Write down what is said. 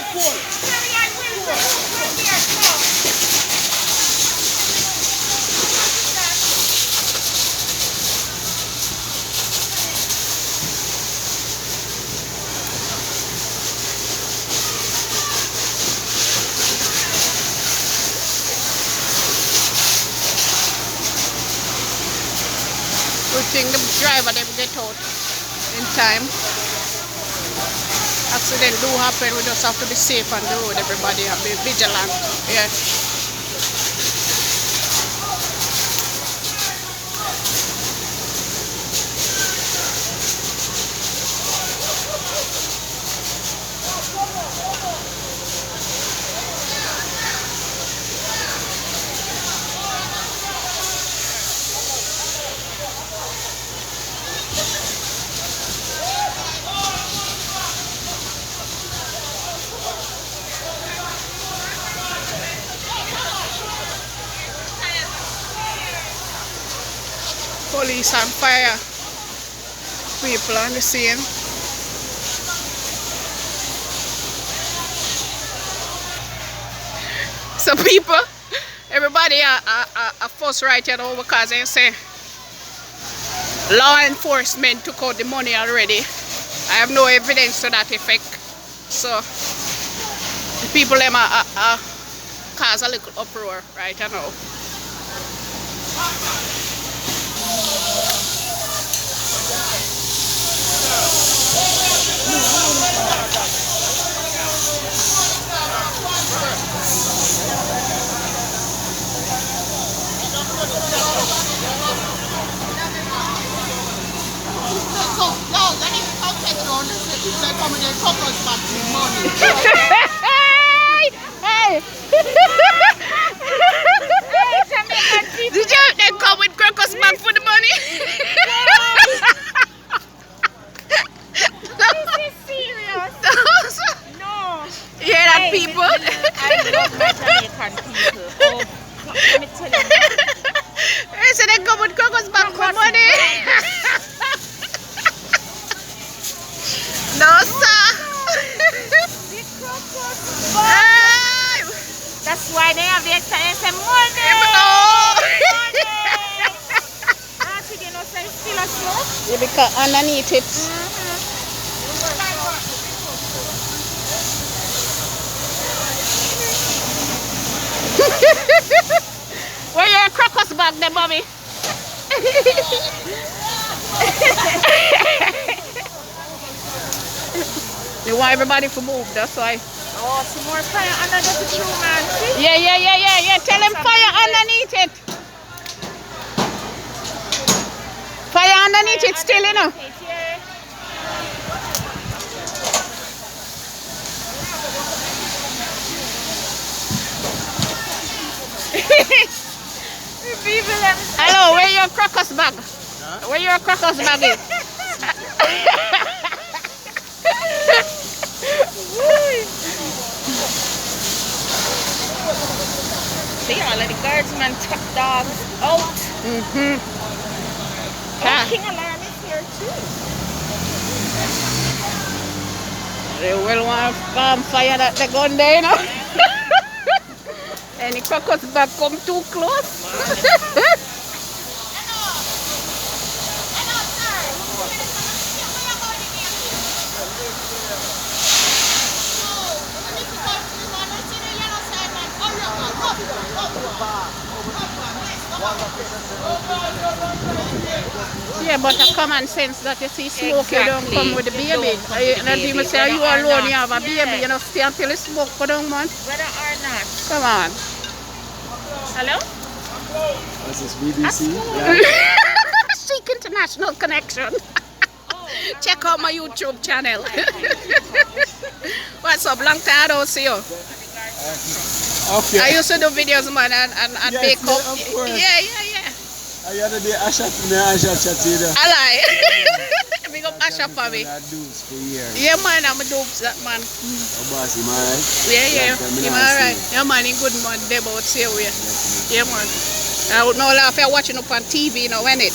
Good thing the driver them get out in time. Accident do happen, we just have to be safe on the road, everybody, and be vigilant. Yeah. Police and fire people on the scene. So people, everybody are fuss right here now because they say law enforcement took out the money already. I have no evidence to that effect. So the people them are cause a little uproar right now. Hey! Did you then come with crackers back for the money? This is serious. No. You hear that, people? I love my Jamaican people. Oh, let me tell you. They said they come with crackers back for money. No, sir. The crocus bag. That's why they have the extra money. You know, say still a smoke. Yeah, because underneath it. Where your crocus bag there, Bobby? You want everybody to move, that's why. Oh, some more fire under the true man. See? Yeah. Tell them fire underneath it. Fire underneath it still, you know. Hello, where your crocus bag? Huh? Where your crocus bag is? See, all of the guardsman took dogs out. King Alarm is here too. They will want to fire that the gun there, you know. Any crocus bag come too close. Yeah, but a common sense that you see smoke, you don't come with the baby. And people say, you alone, you have a baby, you know, stay until the smoke go down, man. Whether or not. Come on. Hello? This is BBC. Yeah. Seek International Connection. Check out my YouTube channel. What's up? Long time I don't see you. Okay. I used to do videos, man, and yes, make up. Of course. Yeah. The other day, Asha chatted. I lie. Big up Asha for me. For years. Yeah, man, I'm a dopes, that man. Oh, boss, am I right? Yeah. Am I right? Yeah, man, in good man, they about say we. Yeah, man. I would know if you're watching up on TV, you know, when it.